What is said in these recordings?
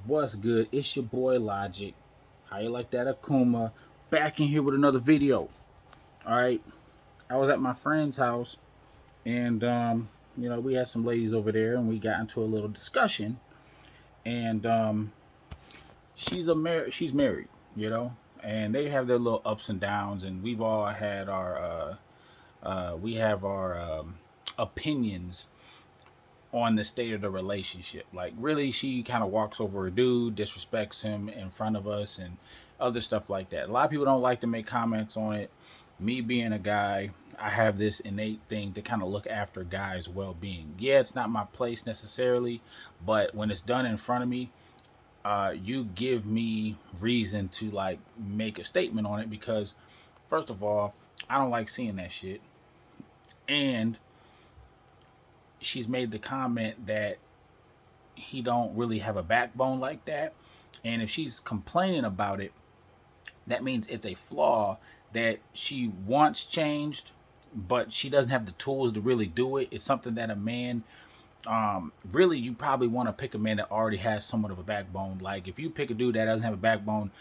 What's good? It's your boy Logic. How you like that, Akuma? Back in here with another video. All right. I was at my friend's house, and we had some ladies over there, and we got into a little discussion. And she's married, and they have their little ups and downs, and we've all had our we have our opinions on the state of the relationship. Like, really, she kind of walks over a dude, disrespects him in front of us, and other stuff like that. A lot of people don't like to make comments on it. Me being a guy, I have this innate thing to kind of look after guys' well being. Yeah, it's not my place necessarily, but when it's done in front of me, you give me reason to like make a statement on it because, first of all, I don't like seeing that shit. And she's made the comment that he don't really have a backbone like that. And if she's complaining about it, that means it's a flaw that she wants changed, but she doesn't have the tools to really do it. It's something that a man, really, you probably want to pick a man that already has somewhat of a backbone. Like, if you pick a dude that doesn't have a backbone,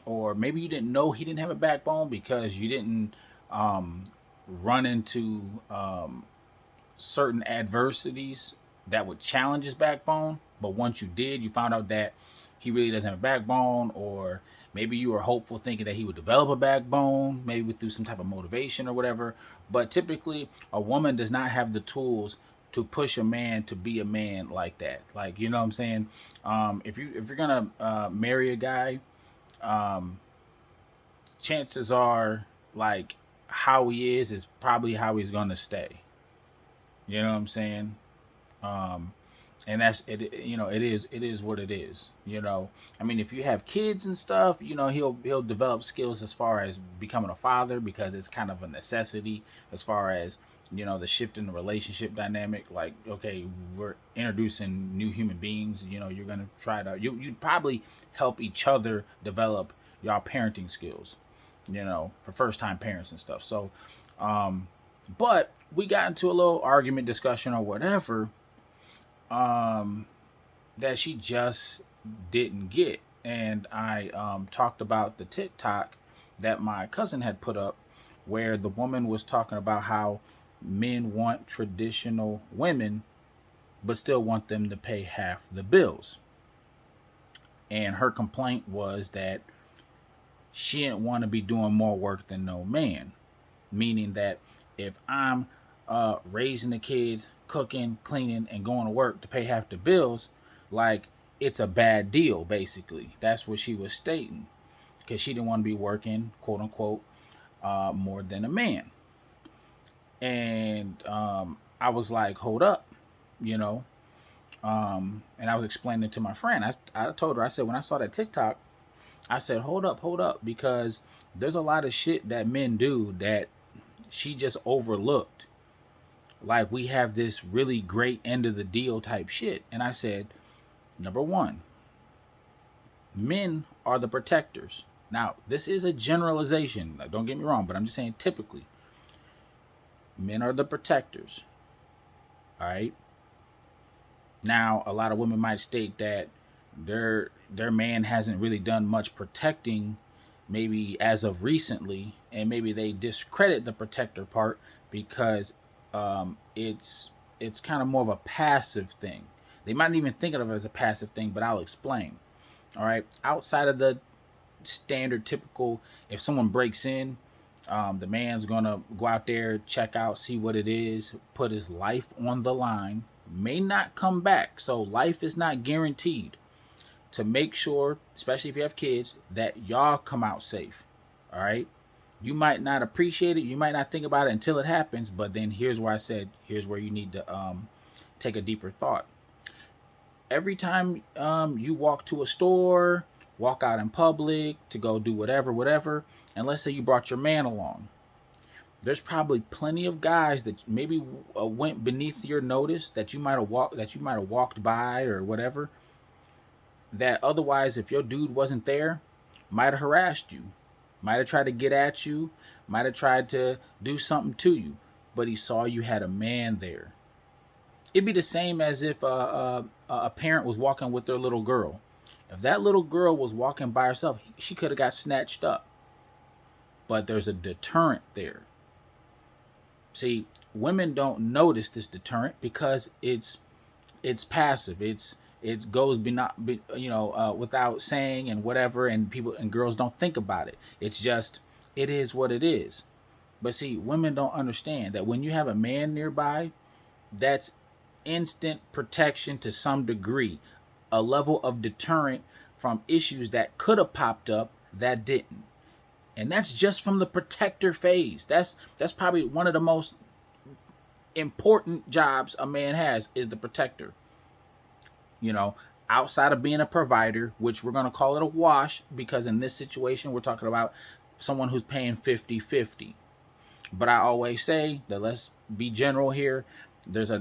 or maybe you didn't know he didn't have a backbone because you didn't um, run into certain adversities that would challenge his backbone. But once you did, you found out that he really doesn't have a backbone, or maybe you were hopeful thinking that he would develop a backbone, maybe through some type of motivation or whatever. But typically, a woman does not have the tools to push a man to be a man like that. Like, you know what I'm saying? If you're gonna marry a guy, um, chances are like how he is probably how he's gonna stay. You know what I'm saying? Um, and that's it. It is what it is. I mean, if you have kids and stuff, he'll develop skills as far as becoming a father, because it's kind of a necessity as far as the shift in the relationship dynamic. Like, okay, we're introducing new human beings. You're gonna try to you'd probably help each other develop y'all parenting skills, for first time parents and stuff. So um but we got into a little argument, discussion, or whatever, um that she just didn't get. And I talked about the TikTok that my cousin had put up, where the woman was talking about how men want traditional women but still want them to pay half the bills. And her complaint was that she didn't want to be doing more work than no man, meaning that if I'm raising the kids, cooking, cleaning, and going to work to pay half the bills, like, it's a bad deal. Basically, that's what she was stating, because she didn't want to be working, quote unquote, more than a man. And I was like, hold up, you know. And I was explaining it to my friend. I told her, I said, when I saw that TikTok, I said, hold up, because there's a lot of shit that men do that she just overlooked. Like, we have this really great end of the deal type shit. And I said, number one, men are the protectors. Now, this is a generalization. Like, don't get me wrong, but I'm just saying typically, men are the protectors. All right. Now, a lot of women might state that their man hasn't really done much protecting, maybe as of recently, and maybe they discredit the protector part because it's kind of more of a passive thing. They might not even think of it as a passive thing, but I'll explain. All right, outside of the standard typical, if someone breaks in, the man's gonna go out there, check out, see what it is, put his life on the line, may not come back. So life is not guaranteed, to make sure, especially if you have kids, that y'all come out safe. All right. You might not appreciate it. You might not think about it until it happens. But then here's where I said, here's where you need to take a deeper thought. Every time you walk to a store, walk out in public to go do whatever, and let's say you brought your man along, there's probably plenty of guys that maybe went beneath your notice, that you might have walked by or whatever, that otherwise, if your dude wasn't there, might have harassed you, might have tried to get at you, might have tried to do something to you, but he saw you had a man there. It'd be the same as if a parent was walking with their little girl. If that little girl was walking by herself, she could have got snatched up. But there's a deterrent there. See, women don't notice this deterrent because it's passive. It goes without saying and whatever, and people and girls don't think about it. It's just it is what it is. But see, women don't understand that when you have a man nearby, that's instant protection to some degree, a level of deterrent from issues that could have popped up that didn't. And that's just from the protector phase. That's probably one of the most important jobs a man has is the protector. You know, outside of being a provider, which we're going to call it a wash, because in this situation, we're talking about someone who's paying 50-50. But I always say that let's be general here. There's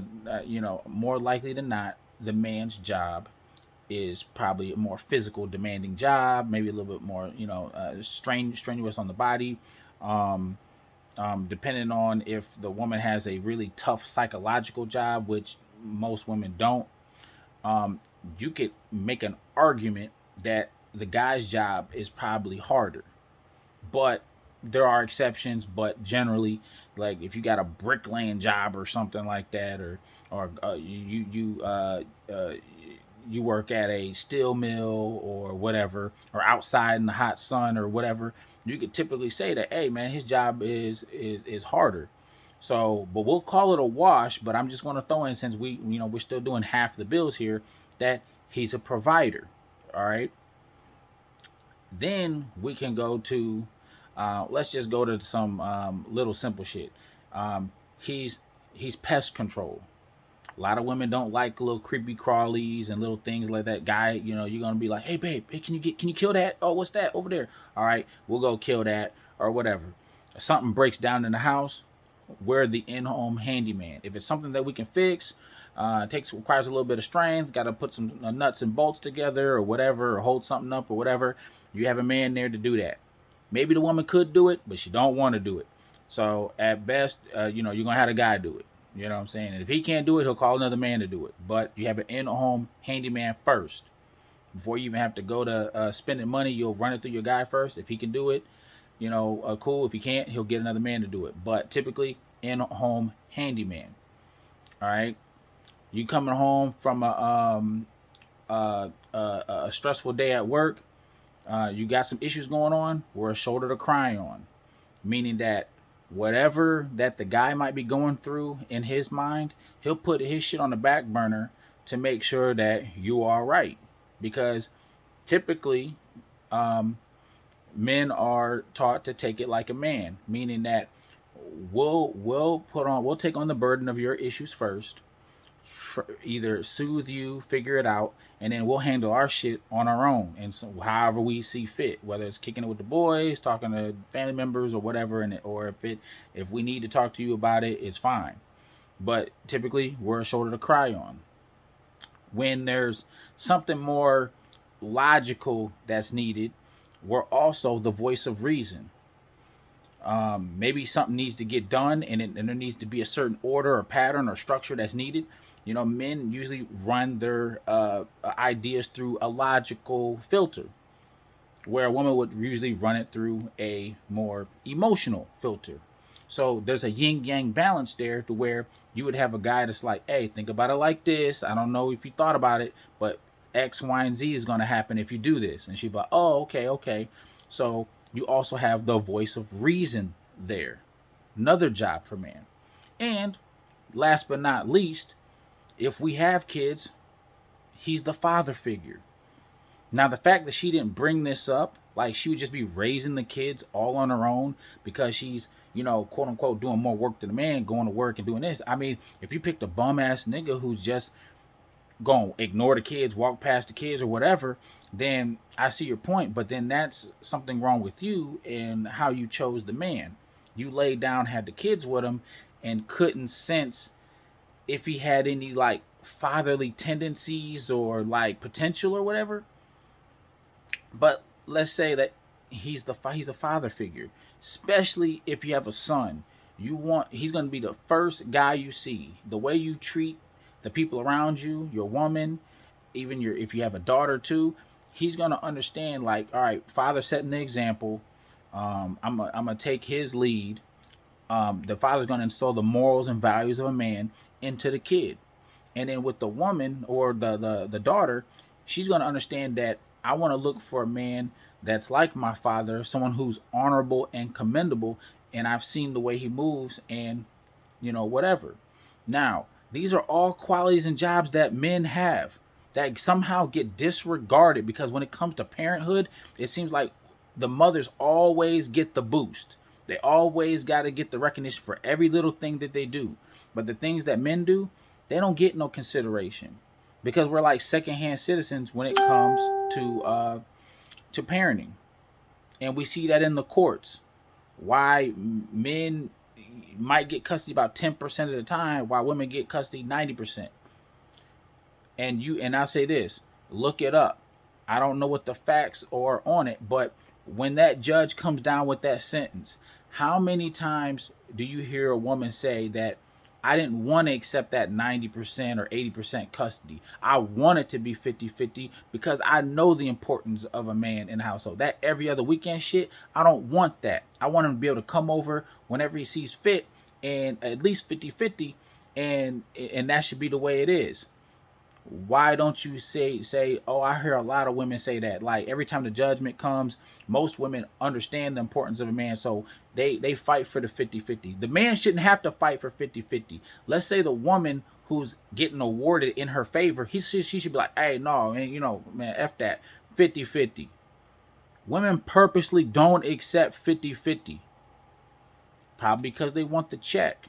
more likely than not, the man's job is probably a more physical demanding job, maybe a little bit more, strenuous on the body. Depending on if the woman has a really tough psychological job, which most women don't, you could make an argument that the guy's job is probably harder. But there are exceptions, but generally, like if you got a bricklaying job or something like that, or you work at a steel mill or whatever, or outside in the hot sun or whatever, you could typically say that, hey man, his job is harder. So, but we'll call it a wash. But I'm just going to throw in, since we're still doing half the bills here, that he's a provider. All right. Then we can go to, let's just go to some little simple shit. He's pest control. A lot of women don't like little creepy crawlies and little things like that. Guy, you're gonna be like, hey babe, hey, can you kill that? Oh, what's that over there? All right, we'll go kill that or whatever. If something breaks down in the house, we're the in-home handyman. If it's something that we can fix, requires a little bit of strength, got to put some nuts and bolts together or whatever, or hold something up or whatever, you have a man there to do that. Maybe the woman could do it, but she don't want to do it. So at best, you're gonna have a guy do it. You know what I'm saying? And if he can't do it, he'll call another man to do it. But you have an in-home handyman first. Before you even have to go to spending money, you'll run it through your guy first. If he can do it, cool. If he can't, he'll get another man to do it. But typically, in-home handyman. All right? You coming home from a stressful day at work, you got some issues going on, we're a shoulder to cry on. Meaning that whatever that the guy might be going through in his mind, he'll put his shit on the back burner to make sure that you are right. Because typically, men are taught to take it like a man, meaning that we'll take on the burden of your issues first, either soothe you, figure it out, and then we'll handle our shit on our own, and so however we see fit, whether it's kicking it with the boys, talking to family members or whatever, or if we need to talk to you about it, it's fine. But typically we're a shoulder to cry on. When there's something more logical that's needed, we're also the voice of reason. Maybe something needs to get done, and there needs to be a certain order or pattern or structure that's needed. Men usually run their ideas through a logical filter, where a woman would usually run it through a more emotional filter. So there's a yin-yang balance there, to where you would have a guy that's like, hey, think about it like this. I don't know if you thought about it, but X, Y, and Z is going to happen if you do this. And she'd be like, oh, okay. So you also have the voice of reason there. Another job for man. And last but not least, if we have kids, he's the father figure. Now, the fact that she didn't bring this up, like she would just be raising the kids all on her own because she's, quote unquote, doing more work than the man, going to work and doing this. I mean, if you picked a bum ass nigga who's just going to ignore the kids, walk past the kids or whatever, then I see your point. But then that's something wrong with you and how you chose the man. You laid down, had the kids with him, and couldn't sense if he had any like fatherly tendencies or like potential or whatever. But let's say that he's a father figure, especially if you have a son. He's going to be the first guy you see. The way you treat the people around you, your woman, even your, if you have a daughter too, he's gonna understand like, all right, father setting the example. I'm gonna take his lead. The father's gonna instill the morals and values of a man into the kid, and then with the woman or the daughter, she's gonna understand that I want to look for a man that's like my father, someone who's honorable and commendable, and I've seen the way he moves, and whatever. Now, these are all qualities and jobs that men have that somehow get disregarded because when it comes to parenthood, it seems like the mothers always get the boost. They always got to get the recognition for every little thing that they do. But the things that men do, they don't get no consideration because we're like secondhand citizens when it comes to parenting, and we see that in the courts. Why men might get custody about 10% of the time, while women get custody 90%. And I'll say this, look it up. I don't know what the facts are on it, but when that judge comes down with that sentence, how many times do you hear a woman say that I didn't want to accept that 90% or 80% custody? I want it to be 50-50 because I know the importance of a man in the household. That every other weekend shit, I don't want that. I want him to be able to come over whenever he sees fit and at least 50-50, and that should be the way it is. Why don't you say, oh, I hear a lot of women say that, like every time the judgment comes, most women understand the importance of a man, so they fight for the 50-50. The man shouldn't have to fight for 50-50. Let's say the woman who's getting awarded in her favor, she should be like, hey, no, man, man, F that, 50-50. Women purposely don't accept 50-50, probably because they want the check.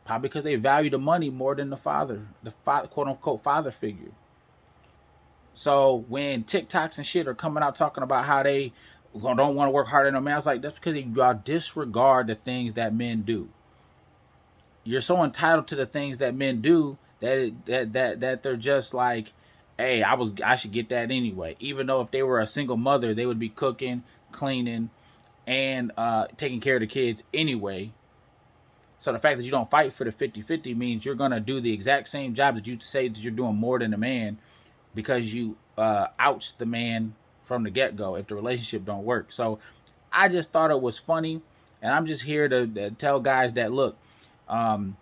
Probably because they value the money more than the father, quote unquote father figure. So when TikToks and shit are coming out talking about how they don't want to work harder than a man, I was like, that's because you disregard the things that men do. You're so entitled to the things that men do that they're just like, hey, I should get that anyway. Even though if they were a single mother, they would be cooking, cleaning, and taking care of the kids anyway. So the fact that you don't fight for the 50-50 means you're going to do the exact same job that you say that you're doing more than a man, because you ouch the man from the get-go if the relationship don't work. So I just thought it was funny, and I'm just here to tell guys that, look, I'm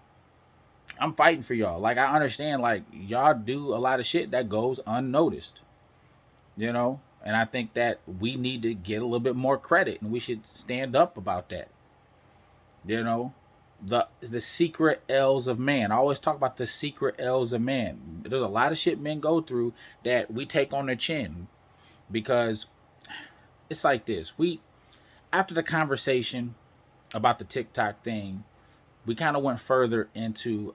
fighting for y'all. Like, I understand, like, y'all do a lot of shit that goes unnoticed, and I think that we need to get a little bit more credit, and we should stand up about that, the secret L's of man. I always talk about the secret L's of man. There's a lot of shit men go through that we take on the chin, because it's like this. After the conversation about the TikTok thing, we kind of went further into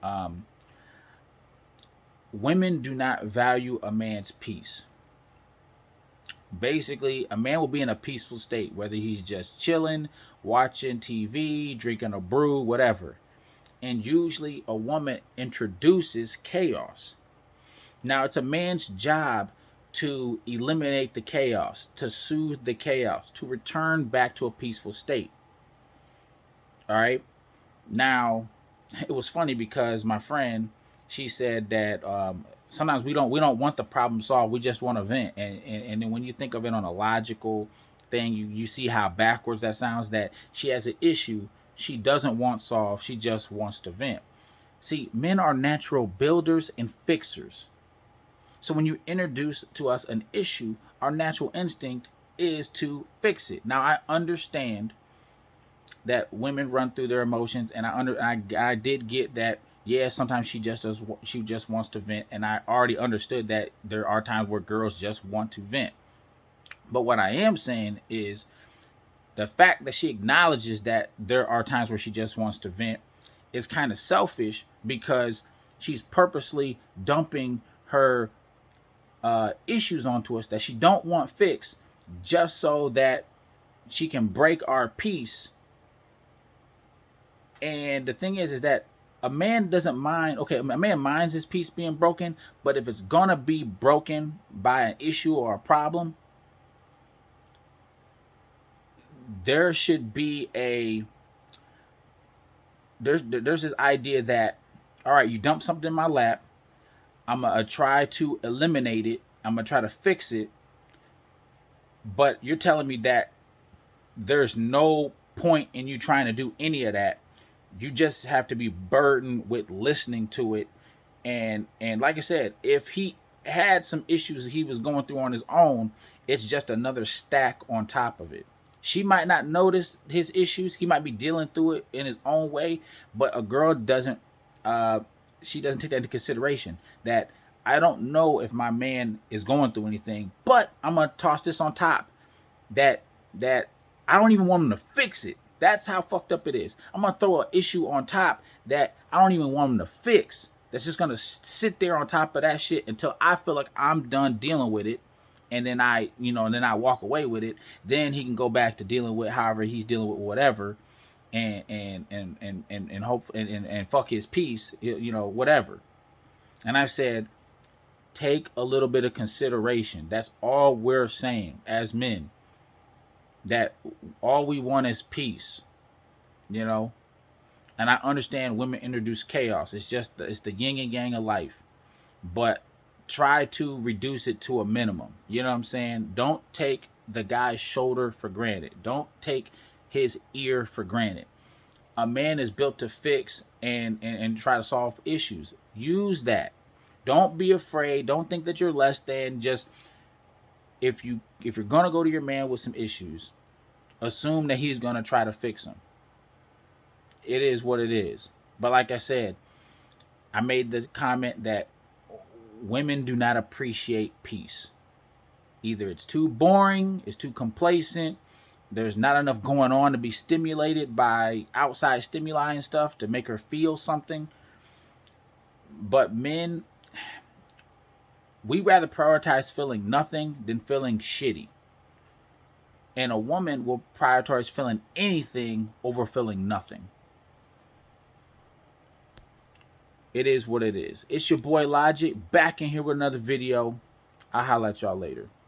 women do not value a man's peace. Basically, a man will be in a peaceful state, whether he's just chilling, watching TV, drinking a brew, whatever. And usually a woman introduces chaos. Now, it's a man's job to eliminate the chaos, to soothe the chaos, to return back to a peaceful state. All right. Now, it was funny because my friend, she said that sometimes we don't want the problem solved. We just want to vent. And then when you think of it on a logical thing, you see how backwards that sounds, that she has an issue she doesn't want solved. She just wants to vent. See, men are natural builders and fixers. So when you introduce to us an issue, our natural instinct is to fix it. Now, I understand that women run through their emotions, and I did get that. Yeah, sometimes she just wants to vent, and I already understood that there are times where girls just want to vent. But what I am saying is the fact that she acknowledges that there are times where she just wants to vent is kind of selfish, because she's purposely dumping her issues onto us that she don't want fixed, just so that she can break our peace. And the thing is that a man doesn't mind. Okay, a man minds his peace being broken, but if it's gonna be broken by an issue or a problem, there should be there's this idea that, all right, you dump something in my lap, I'm going to try to eliminate it. I'm going to try to fix it. But you're telling me that there's no point in you trying to do any of that. You just have to be burdened with listening to it. And like I said, if he had some issues that he was going through on his own, it's just another stack on top of it. She might not notice his issues. He might be dealing through it in his own way, but a girl doesn't she doesn't take that into consideration, that I don't know if my man is going through anything, but I'm gonna toss this on top, that I don't even want him to fix it. That's how fucked up it is. I'm gonna throw an issue on top that I don't even want him to fix. That's just gonna sit there on top of that shit until I feel like I'm done dealing with it, and then I walk away with it. Then he can go back to dealing with however he's dealing with whatever, and hope and fuck his peace, whatever. And I said, take a little bit of consideration. That's all we're saying as men. That all we want is peace, And I understand women introduce chaos. It's just it's the yin and yang of life, but try to reduce it to a minimum. You know what I'm saying? Don't take the guy's shoulder for granted. Don't take his ear for granted. A man is built to fix and try to solve issues. Use that. Don't be afraid. Don't think that you're less than. Just if you're gonna go to your man with some issues, assume that he's gonna try to fix them. It is what it is. But like I said, I made the comment that women do not appreciate peace. Either it's too boring, it's too complacent, there's not enough going on to be stimulated by outside stimuli and stuff to make her feel something. But men, we rather prioritize feeling nothing than feeling shitty. And a woman will prioritize feeling anything over feeling nothing. It is what it is. It's your boy Logic, back in here with another video. I'll holla at y'all later.